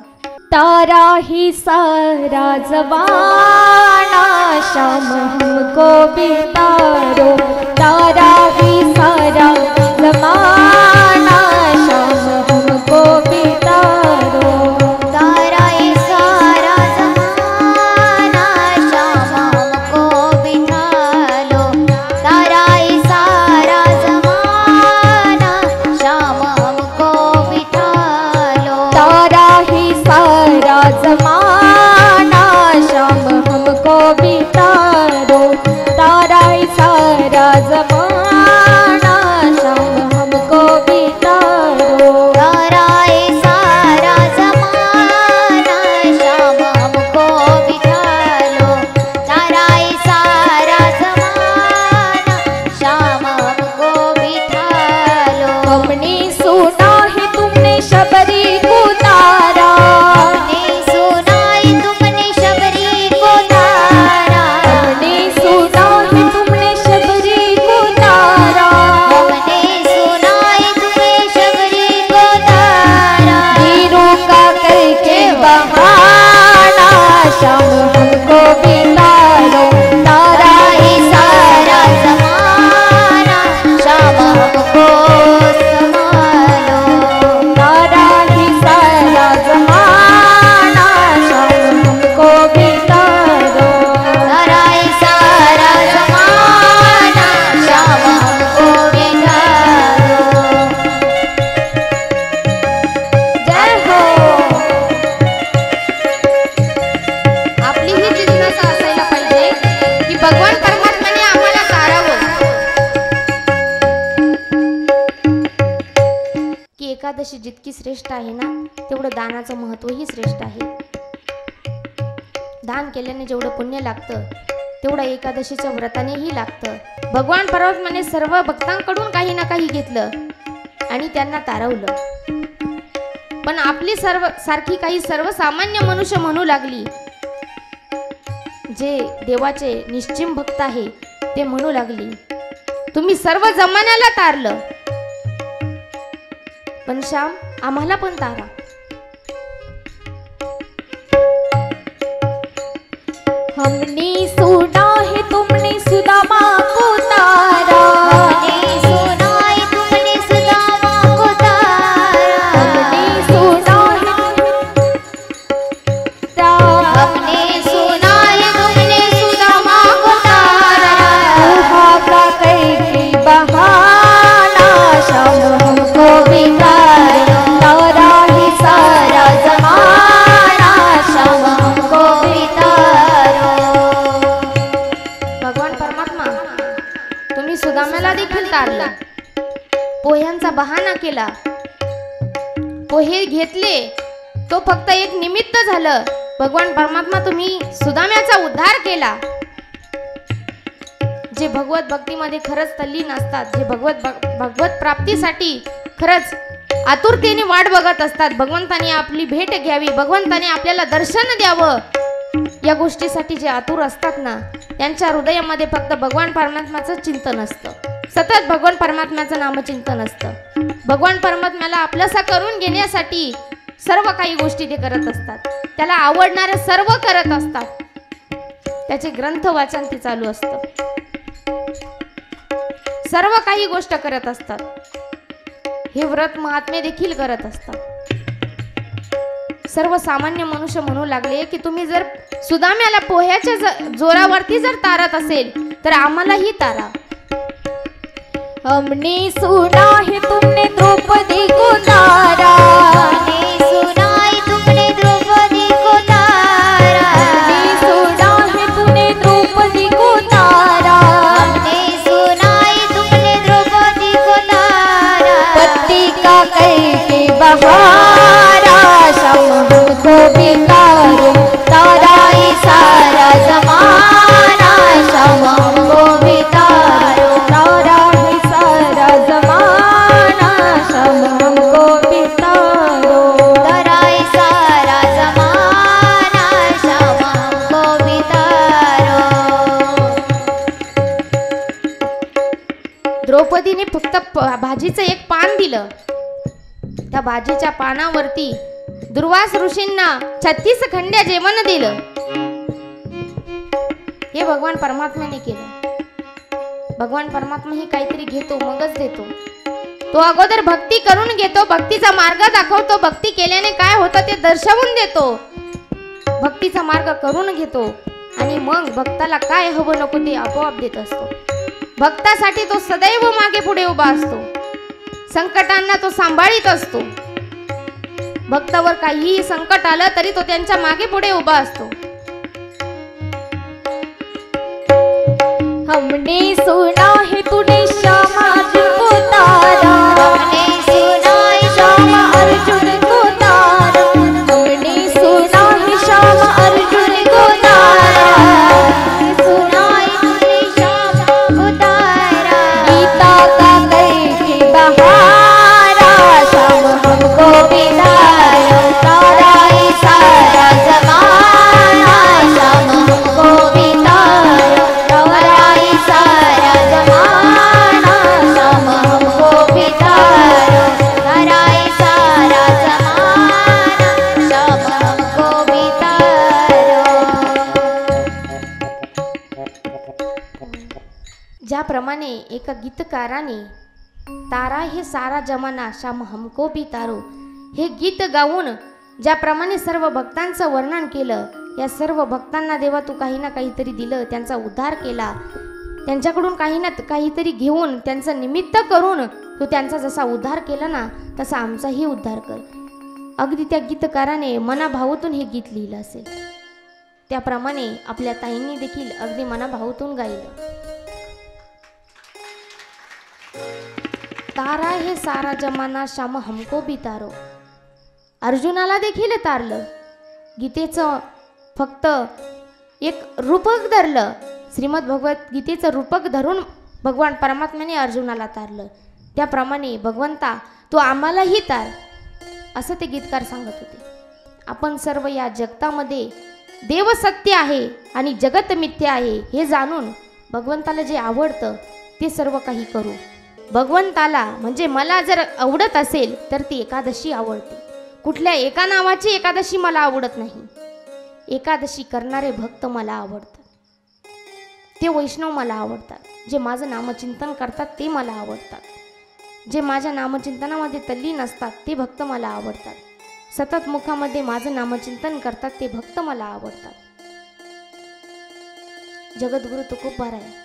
तारा ही सारा जमाना श्याम हमको बितारो। तारा ही सारा जमाना श्याम हमको बितारो। तारा ही सारा जमाना श्याम हमको बितारो। तारा ही सारा जमाना श्याम हमको बितारो। तारा ही सारा जमाना श्याम हमको बितारो। तारा ही सारा जमाना श्याम हमको बितारो। तारा ही सारा जमाना श्याम हमको बितारो। तारा ही सारा जमाना श्याम हमको बितारो। हमने सुना है तुमने शबरी को तारा। हमने सुना है तुमने शबरी को तारा। हमने सुना है तुमने शबरी को तारा। हमने सुना है तुम्हें शबरी को तारा। हीरों का करके बहाना श्याम हमको बितारो। तारा ही सारा जमाना श्याम हमको संभालो। तारा ही सारा जमाना श्याम हमको बितारो। तारा ही सारा जमाना श्याम हमको बितारो। जय हो। आपली ही जिज्ञासा असायला पाहिजे की भगवान परमात्म्याने आम्हाला तारावं, की एकादशी जितकी श्रेष्ठ आहे ना तेवढं दानाचं महत्त्वही श्रेष्ठ आहे। दान केल्याने जेवढं पुण्य लागतं तेवढं एकादशीच्या व्रतानेही लागतं। भगवान परमात्म्याने सर्व भक्तांकडून काही ना काही घेतलं आणि त्यांना तारवलं, पण आपली सारखी काही सर्वसामान्य मनुष्य म्हणू लागली, जे देवाचे निश्चिम भक्त आहे ते म्हणू लागली तुम्ही सर्व जमान्याला तारलं, पण श्याम आम्हाला पण तारा। हमने सुना है तुमने सुदामा को तारा। हमने सुना है तुमने सुदामा को तारा। हमने सुना है हमने सुना है तुमने सुदामा को तारा। का त्यांनी सुदाम्याला देखील तारलं, पोह्यांचा बहाणा केला, पोहे घेतले, तो फक्त एक निमित्त झालं. भगवान परमात्मा तुम्ही सुदाम्याचा उद्धार केला. जे भगवत भक्तीमध्ये खरंच तल्लीन असतात, जे भगवत प्राप्तीसाठी खरंच आतुरतेने वाट बघत असतात, भगवंताने आपली भेट घ्यावी, भगवंताने आपल्याला दर्शन द्यावं, या गोष्टीसाठी जे आतुर असतात ना, त्यांच्या हृदयामध्ये फक्त भगवान परमात्म्याचं चिंतन असतं, सतत भगवान परमात्म्याचं नामचिंतन असतं. भगवान परमात्म्याला आपलंसा करून घेण्यासाठी सर्व काही गोष्टी ते करत असतात, त्याला आवडणारे सर्व करत असतात. त्याचे ग्रंथ वाचन ते चालू असतं, सर्व काही गोष्ट करत असतात. हे व्रत महात्मे देखील करत असतात. सर्वसामान्य मनुष्य म्हणू लागले की तुम्ही जर सुदाम्याला पोह्याच्या जोरावरती जर तारत असेल तर आम्हालाही तारा. हमने सुना है तुमने द्रौपदी को तारा, हमने सुना है तुमने द्रौपदी को तारा, हमने सुना है तुमने द्रौपदी को तारा, हमने सुना है तुमने द्रौपदी को तारा, पति का करके बहारा, शम हमको बितारो, तारा ही सारा जमाना, शम हमको बितारो, तारा ही सारा जमाना, शम हमको बितारो, तारा ही सारा जमाना, शम हमको बितारो. द्रौपदीने फक्त भाजीचं एक पान दिलं, त्या भाजीच्या पानावरती दुर्वास ऋषींना 36 खंड्या जेवण दिलं. हे भगवान परमात्म्याने केलं. भगवान परमात्मा ही काहीतरी घेतो मगच देतो. तो अगोदर भक्ती करून घेतो, भक्तीचा मार्ग दाखवतो, भक्ती केल्याने काय होतं ते दर्शवून देतो, भक्तीचा मार्ग करून घेतो आणि मग भक्ताला काय हवं नको ते आपोआप देत असतो. भक्तासाठी तो सदैव मागे पुढे उभा असतो, संकटांना तो सांभाळीत असतो. भक्तावर काहीही संकट आलं तरी तो त्यांच्या मागे पुढे उभा असतो. हमने सुना है तूने श्यामा अर्जुन को तारा, हमने सुना है श्यामा अर्जुन को तारा, हमने सुना है श्यामा अर्जुन को तारा, सुना है तूने श्यामा को तारा, गीता का करके बहारा, श्याम हमको बितारो, तारा ही सारा जमाना, श्याम हमको बितारो, तारा ही सारा जमाना, श्याम हमको बितारो, तारा ही सारा जमाना, श्याम हमको बितारो. ज्याप्रमाणे एका गीतकाराने तारा हे सारा जमाना श्याम हमको भी तारो हे गीत गाऊन ज्याप्रमाणे सर्व भक्तांचं वर्णन केलं, या सर्व भक्तांना देवा तू काही ना काहीतरी दिलं, त्यांचा उद्धार केला, त्यांच्याकडून काही ना काहीतरी घेऊन त्यांचं निमित्त करून तू त्यांचा जसा उद्धार केला ना तसा आमचाही उद्धार कर. अगदी त्या गीतकाराने मनाभावातून हे गीत लिहिलं असेल, त्याप्रमाणे आपल्या ताईंनी देखील अगदी मनाभावातून गायलं. तारा हे सारा जमाना श्याम हमको भी तारो. अर्जुनाला देखील तारलं, गीतेचं फक्त एक रूपक धरलं, श्रीमद भगवद्गीतेचं रूपक धरून भगवान परमात्म्याने अर्जुनाला तारलं. त्याप्रमाणे भगवंता तू आम्हालाही तार, असं ते गीतकार सांगत होते. आपण सर्व या जगतामध्ये देव सत्य आहे आणि जगत मिथ्या आहे हे जाणून भगवंताला जे आवडतं ते सर्व काही करू. भगवंताला म्हणजे मला जर आवडत असेल तर ती एकादशी आवडते. कुठल्या एका नावाची एकादशी मला आवडत नाही. एकादशी करणारे भक्त मला आवडतात, ते वैष्णव मला आवडतात, जे माझं नामचिंतन करतात ते मला आवडतात, जे माझ्या नामचिंतनामध्ये तल्लीन असतात ते भक्त मला आवडतात, सतत मुखामध्ये माझं नामचिंतन करतात ते भक्त मला आवडतात. जगद्गुरु तुकोबार आहे,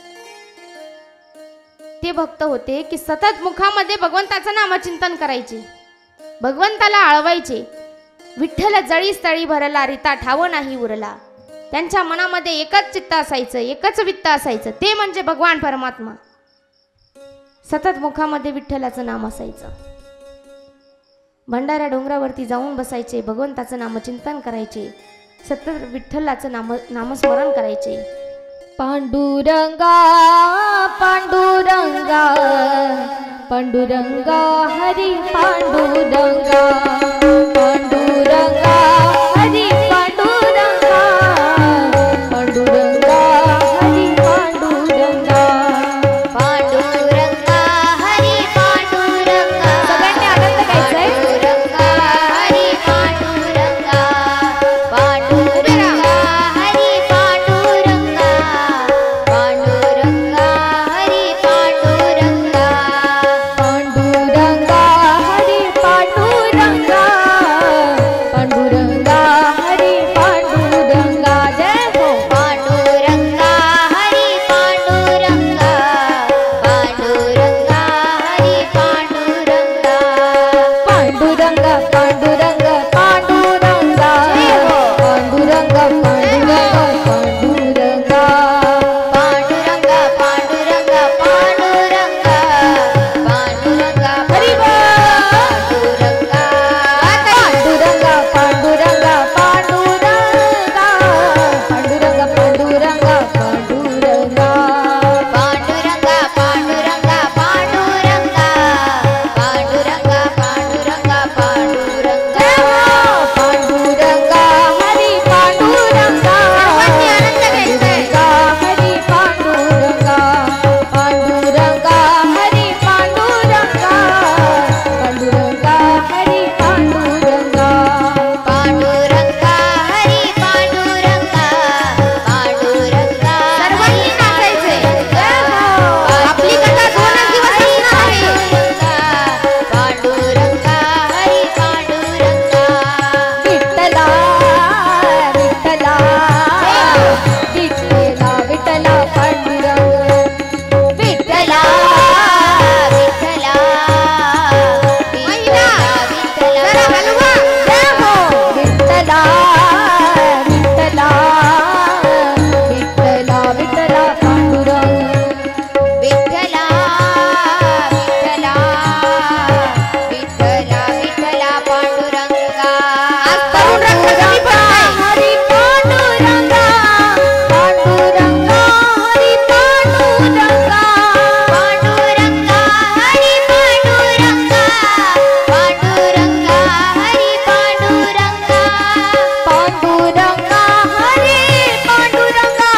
ते भक्त होते की सतत मुखामध्ये भगवंताचं नामचिंतन करायचे, भगवंताला आळवायचे. विठ्ठल जळी स्थळी भरला रीता ठाव नाही उरला. त्यांच्या मनामध्ये एकच चित्त असायचं, एकच वित्त असायचं, ते म्हणजे भगवान परमात्मा. सतत मुखामध्ये विठ्ठलाचं नाम असायचं. भंडारा डोंगरावरती जाऊन बसायचे, भगवंताचं नामचिंतन करायचे, सतत विठ्ठलाचं नामस्मरण करायचे. पांडुरंगा पांडुरंगा पांडुरंगा हरी पांडुरंगा पांडुरंगा हरी पांडुरंगा पांडुरंगा हरी पांडुरंगा पांडुरंगा हरी पांडुरंगा सगळ्यांनी आनंद घ्यायचा आहे. पांडुरंगा पांडुरंगा हरी पांडुरंगा पांडुरंगा हरी पांडुरंगा पांडुरंगा हरी पांडुरंगा पांडुरंगा हरी पांडुरंगा जय हो. पांडुरंगा हरी पांडुरंगा पांडुरंगा हरी पांडुरंगा पांडुरंग पांडुरंग पांडुरंगा पांडुरंग पांडुरंग पांडुरंगा पांडुरंगा पांडुरंगा पांडुरंगा हरी पांडुरंगा पांडुरंग पांडुरंग पांडुरंगा पांडुरंग पांडुरंग पांडुरंगा पांडुरंगा पांडुरंगा पांडुरंगा पांडुरंगा पांडुरंगा पांडुरंगा पांडुरंगा हरी पांडुरंगा पांडुरंगा हरी पांडुरंगा पांडुरंगा हरी पांडुरंगा पांडुरंगा हरी पांडुरंगा पांडुरंगा हरी पांडुरंगा पांडुरंगा सर्वांनी नाचायचंय. आपली कथा 2 दिवस असणार आहे. पांडुरंगा हरी पांडुरंगा विठ्ठला विठ्ठला विठ्ठला विठ्ठला पांडुरंग विठ्ठला विठ्ठला महिला, विठ्ठला जरा हलवा. जय हो. विठ्ठला विठ्ठला विठ्ठला विठ्ठला पांडुरंग विठ्ठला विठ्ठला विठ्ठला विठ्ठला पांडुरंगा आज तरुण रक्त कमी पडतंय. हरी पांडुरंगा पांडुरंगा हरी पांडुरंगा पांडुरंगा हरी पांडुरंगा पांडुरंगा हरी पांडुरंगा पांडुरंगा हरी पांडुरंगा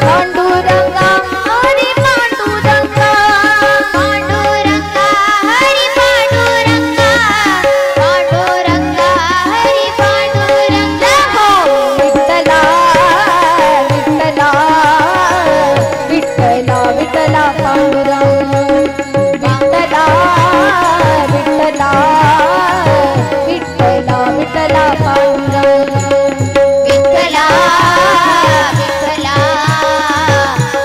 पांडुरंगा हरी पांडुरंगा पांडुरंगा हरी पांडुरंगा पांडुरंगा हरी पांडुरंगा विठ्ठला विठ्ठला विठ्ठला विठ्ठला पांडुरंग विठ्ठला विठ्ठला विठ्ठला विठ्ठला पांडुरंग विठ्ठला विठ्ठला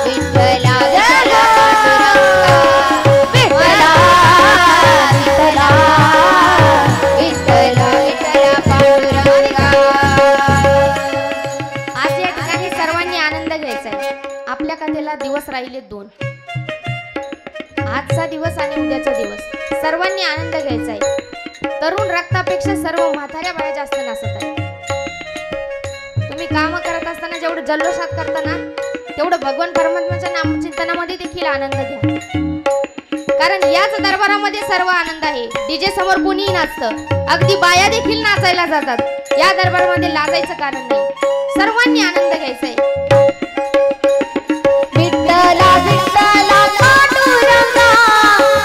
विठ्ठला विठ्ठला पांडुरंगा विठ्ठला विठ्ठला पांडुरंगा आज या ठिकाणी सर्वांनी आनंद घ्यायचा आहे. आपल्या कथेला दिवस राहिले 2. आजचा दिवस आणि उद्याचा दिवस सर्वांनी आनंद घ्यायचा आहे. तरुण रक्तापेक्षा सर्व म्हाताऱ्या बाया जास्त नाचत आहेत. तुम्ही काम करत असताना जेवढं जल्लोषात करताना तेवढं भगवान परमात्म्याच्या नामचिंतनामध्ये देखील आनंद घ्या. कारण याच दरबारामध्ये सर्व आनंद आहे. डीजे समोर कोणीही नाचतं, अगदी बाया देखील नाचायला जातात. या दरबारामध्ये लाजायचं कारण नाही. सर्वांनी आनंद घ्यायचा आहे. विठ्ठला विठ्ठला पांडुरंगा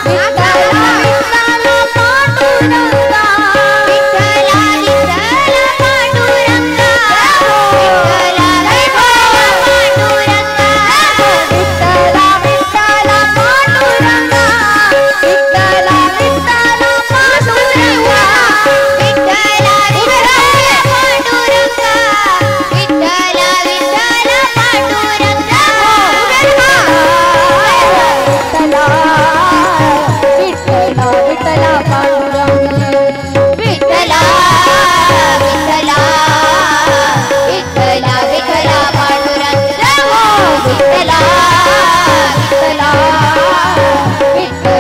विठ्ठला विठ्ठला पांडुरंगा विठ्ठला विठ्ठला पांडुरंगा विठ्ठला विठ्ठला पांडुरंगा विठ्ठला विठ्ठला पांडुरंगा विठ्ठला विठ्ठला पांडुरंगा विठ्ठला विठ्ठला पांडुरंगा विठ्ठला विठ्ठला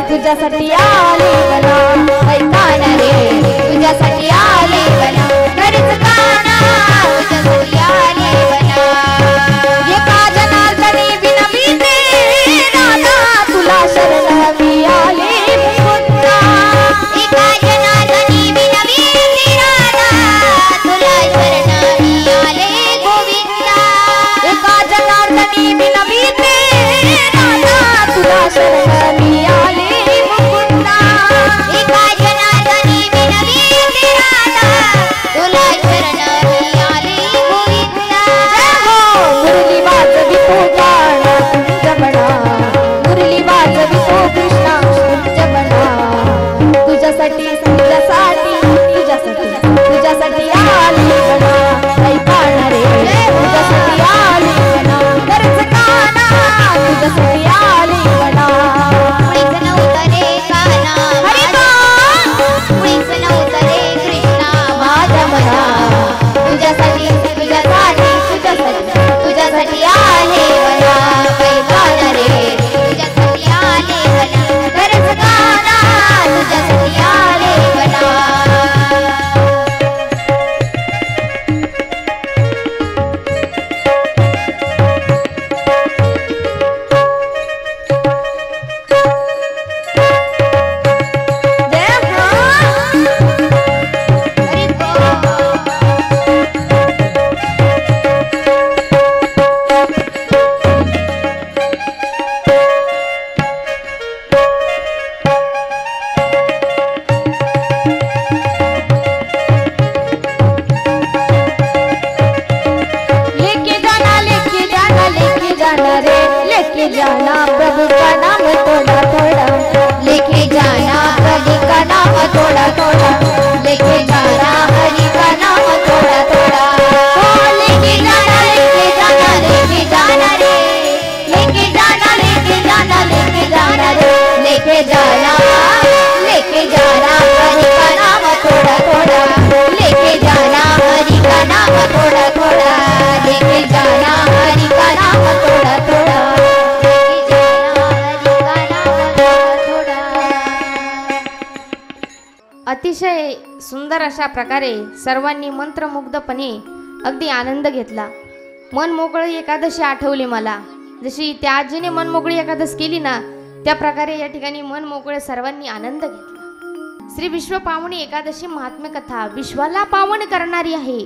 तुझ्यासाठी आले मला ऐकाना रे तुझ्यासाठी आले बना घरच काना तुझ्यासाठी आले बना एका जनार्दनी विनविते राधा तुला शरण मी आले मुकुंदा एका जनार्दनी विनविते राधा तुला शरण मी आले गोविंदा एका जनार्दनी विनविते राधा तुला शरण मी आले मुकुंदा एका जनार्दनी विनविते राधा तुला शरण मी आले गोविंदा मुरली वाजवी तो गाणं कुंज म्हणा मुरली वाजवी तो कृष्णा कुंज म्हणा तुझ्यासाठी आली म्हणा ऐकाना रे तुझ्यासाठी आली म्हणा गरज काना तुझ्यासाठी आली म्हणा मुळीच नव्हतं रे काना मुळीच नव्हतं रे कृष्णा माझ्या मना तुझ्यासाठी आले बना ऐकाना रे तुझ्यासाठी आले बना गरज काना तुझ्यासाठी आले बना हरी बोल लेके जाना प्रभु का नाम थोड़ा थोड़ा लेके जाना हरि का नाम थोड़ा थोड़ा लेके जाना हरि का नाम थोड़ा थोड़ा ओ लेके जाना रे लेके जाना रे लेके जाना रे लेके जाना हरि का नाम थोड़ा थोड़ा लेके जाना हरि का नाम थोड़ा थोड़ा लेके जाना हरि का नाम थोड़ा थोड़ा अतिशय सुंदर अशा प्रकारे सर्वांनी मंत्रमुग्धपणे अगदी आनंद घेतला. मन मोकळी एकादशी आठवली मला. जशी त्या आजीने मन मोकळी एकादश केली ना त्या प्रकारे या ठिकाणी मन मोकळे सर्वांनी आनंद घेतला. श्री विश्व पावनी एकादशी महात्म्य कथा विश्वाला पावन करणारी आहे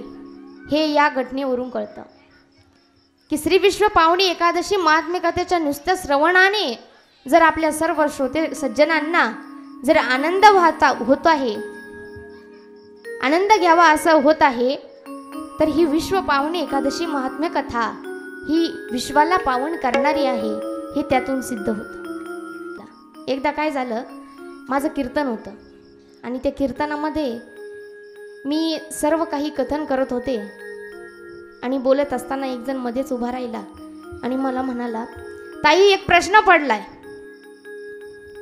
हे या घटनेवरून कळतं की श्री विश्व पावनी एकादशी महात्म्य कथेच्या नुसत्या श्रवणाने जर आपल्या सर्व श्रोते सज्जनांना जर आनंद होत आहे, आनंद घ्यावा असं होत आहे, तर ही विश्व पावनी एकादशी महात्म्य कथा ही विश्वाला पावन करणारी आहे हे त्यातून सिद्ध होतं. एकदा काय झालं, माझं कीर्तन होतं आणि त्या कीर्तनामध्ये मी सर्व काही कथन करत होते आणि बोलत असताना एक जण मध्येच उभा राहिला आणि मला म्हणाला, ताई एक प्रश्न पडलाय.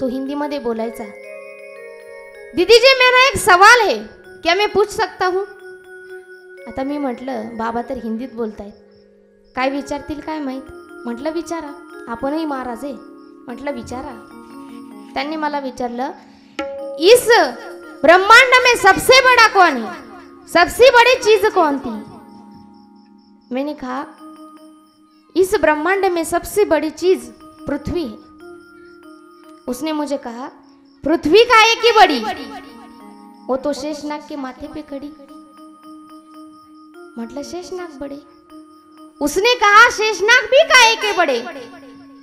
तो हिंदी मध्ये बोलायचा. दीदी जी मेरा एक सवाल है, क्या मैं पूछ सकता हूँ? आता मी म्हटलं बाबा तर हिंदीत बोलतायत, काय विचारतील काय माहीत. म्हटलं विचारा, आपणही महाराज आहे. म्हटलं विचारा. त्यांनी मला विचारलं, इस ब्रह्मांड में सबसे बड़ा कौन है, सबसे बड़ी चीज कौन थी? मैंने कहा इस ब्रह्मांड में सबसे बड़ी चीज पृथ्वी है. उसने मुझे कहा पृथ्वी काहे की बड़ी, वो तो शेषनाग के माथे पे खड़ी. मतलब शेषनाग बड़े. उसने कहा शेषनाग भी काहे के बड़े,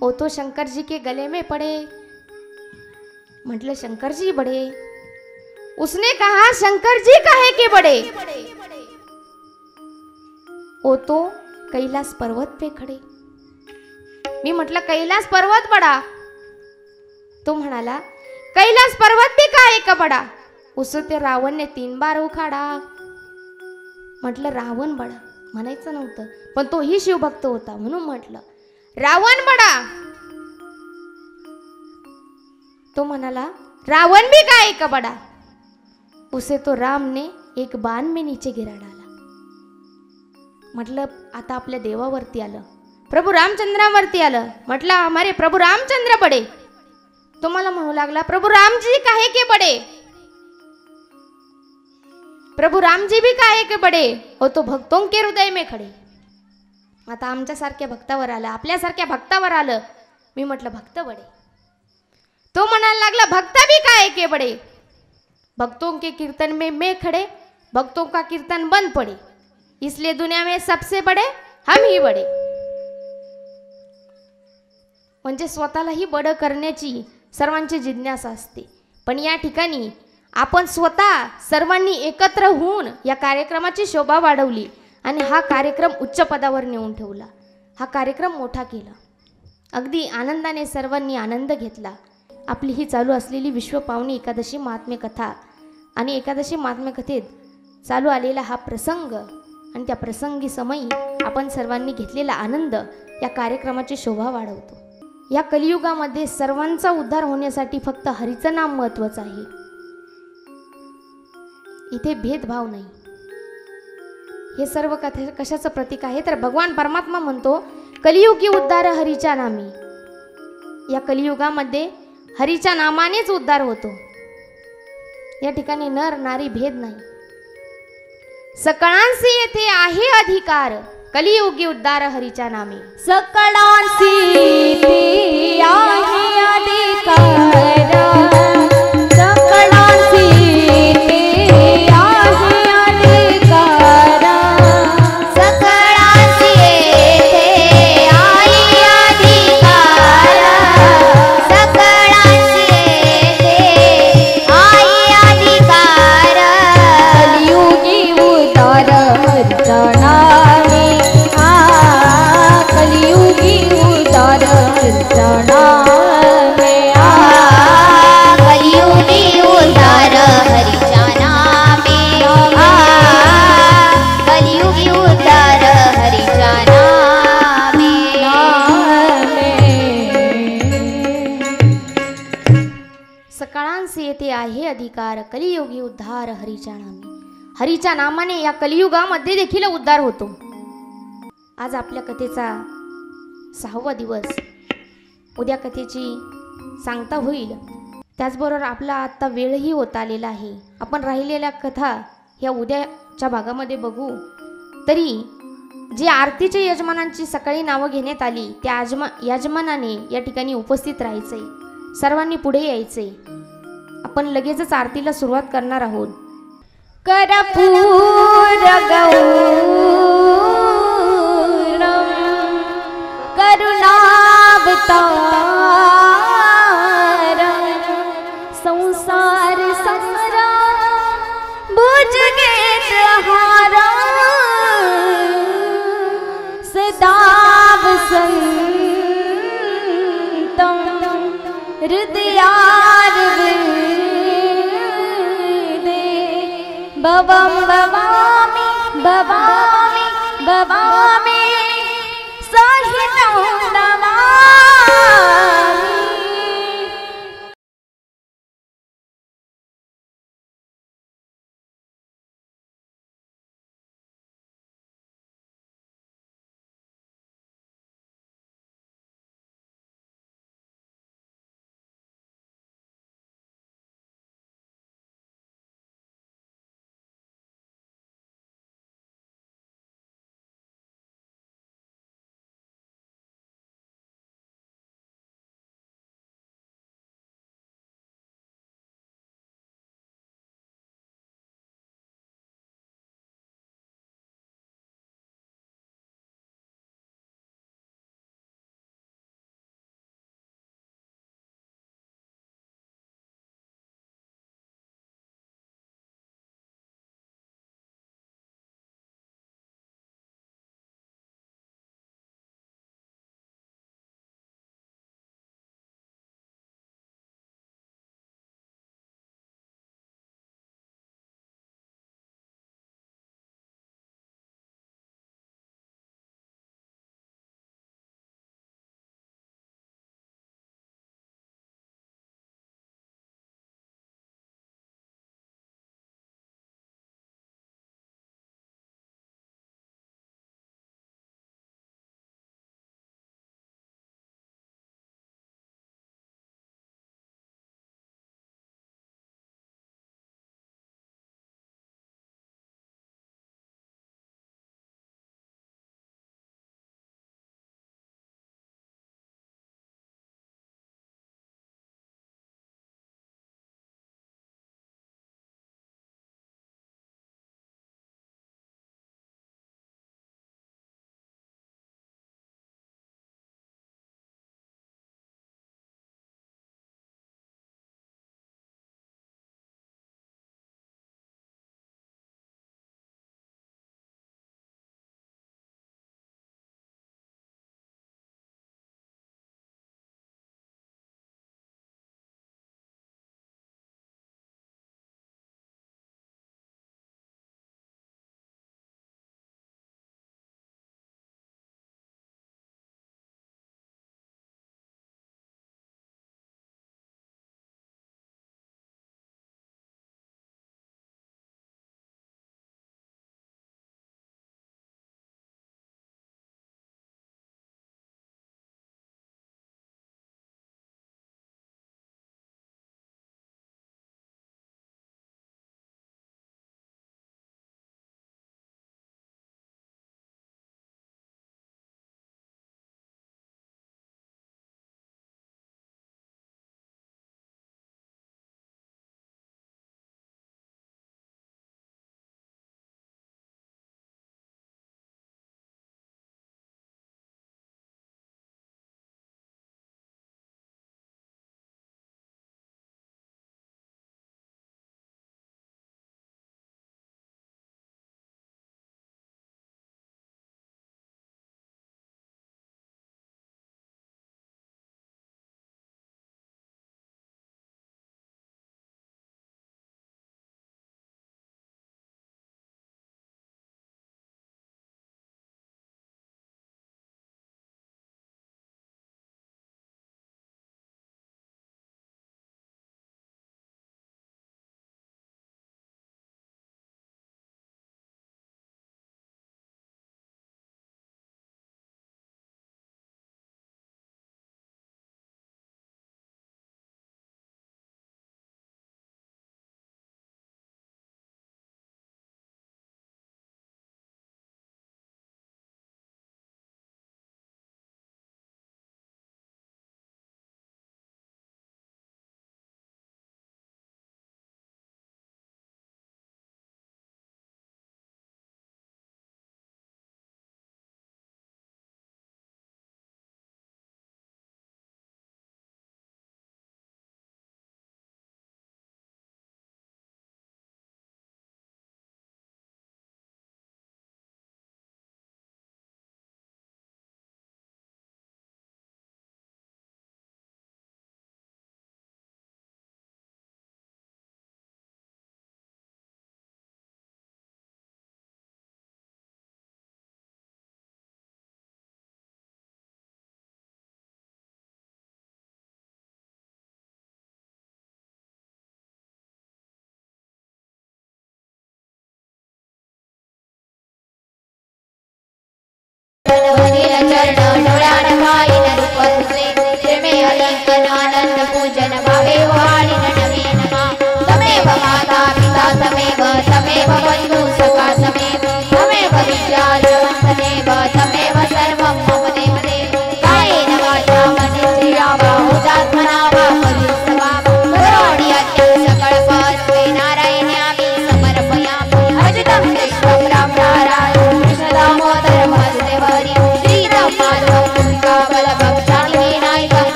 वो तो शंकर जी के गले में पड़े. मतलब शंकर जी बड़े. उसने कहा शंकर जी काहे के बड़े, वो तो कैलाश पर्वत पे खड़े. मी म्हटलं कैलाश पर्वत बड़ा. तो म्हणाला कैलाश पर्वत भी काहे का बड़ा, उसे ते रावण ने 3 बार उखाडा. म्हटलं रावण बडा म्हणायचं नव्हतं, पण तोही शिवभक्त होता म्हणून म्हटलं रावण बडा. तो म्हणाला रावण भी काहे का बड़ा, उसे तो राम ने एक बाण में नीचे गिरा डाला. म्हटलं आता आपल्या देवावरती आलं, प्रभू रामचंद्रावरती आलं. म्हटलं हमारे प्रभू रामचंद्र बडे. तो मला म्हणू लागला, प्रभू रामजी काहे के बडे, प्रभू रामजी भी काहे के बडे, हो तो भक्तों के हृदय में खडे. आता आमच्यासारख्या भक्तावर आलं, आपल्यासारख्या भक्तावर आलं. मी म्हटलं भक्त बडे. तो म्हणायला लागला, भक्त भी काहे के बडे, भक्तों के कीर्तन में मैं खड़े, भक्तों का कीर्तन बंद पड़े, इसलिए दुनिया में सबसे बड़े हम ही बडे. म्हणजे स्वतःलाही बडं करण्याची सर्वांची जिज्ञासा असते. पण या ठिकाणी आपण स्वतः सर्वांनी एकत्र होऊन या कार्यक्रमाची शोभा वाढवली आणि हा कार्यक्रम उच्च पदावर नेऊन ठेवला. हा कार्यक्रम मोठा केला. अगदी आनंदाने सर्वांनी आनंद घेतला. आपली ही चालू असलेली विश्वपावनी एकादशी महात्म्य कथा आणि एकादशी महात्म्य कथेत चालू आलेला हा प्रसंग आणि त्या प्रसंगी समयी आपण सर्वांनी घेतलेला आनंद या कार्यक्रमाची शोभा वाढवतो. या कलियुगामध्ये सर्वांचा उद्धार होण्यासाठी फक्त हरीचं नाम महत्त्वाचं आहे. इथे भेदभाव नाही. हे सर्व कथे कशाचं प्रतीक आहे तर भगवान परमात्मा म्हणतो, कलियुगी उद्धार हरीच्या नामी. या कलियुगामध्ये हरीच्या नामानेच उद्धार होतो. या ठिकाणी नर नारी भेद नाही. सकळांसी येथे आहे अधिकार, कलियुगी उद्धार हरीच्या नामी. सकळांसी येथे आहे अधिकार, सकळांसी येथे आहे अधिकार, सकळांसी येथे आहे अधिकार, सकळांसी येथे आहे अधिकार. कलियुगी उद्धार हरीच्या नामी, कलियुगी उद्धार हरीच्या नामी, कलियुगी उद्धार हरीच्या नामे, कलियुगी उद्धार हरीच्या नामे. सकाळांचे येथे आहे अधिकार, कलियुगी उद्धार हरीच्या नामी. हरीच्या नामाने या कलियुगामध्ये देखील उद्धार होतो. आज आपल्या कथेचा 6वा दिवस. उद्या कथेची सांगता होईल. त्याचबरोबर आपला आत्ता वेळही होत आलेला आहे. आपण राहिलेल्या कथा ह्या उद्याच्या भागामध्ये बघू. तरी जे आरतीच्या यजमानांची सकाळी नावं घेण्यात आली त्या यजमानाने या ठिकाणी उपस्थित राहायचंय. सर्वांनी पुढे यायचंय. आपण लगेचच आरतीला सुरुवात करणार आहोत. कर्पूर गौरम करुणावतारम संसार संग्राम भुजगेन्द्रहारा सदा वसन्तं हृदयारविन्दे भवं भवामि भवामि भवामि सहितं नमामि.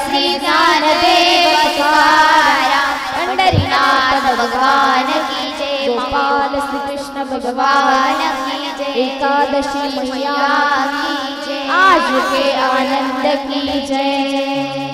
श्री ज्ञानदेव तुकाराम पंढरीनाथ भगवान की जय गोपाल श्री कृष्ण भगवान भगवान की जय एकादशी मैया की जय आज के आनंद की जय।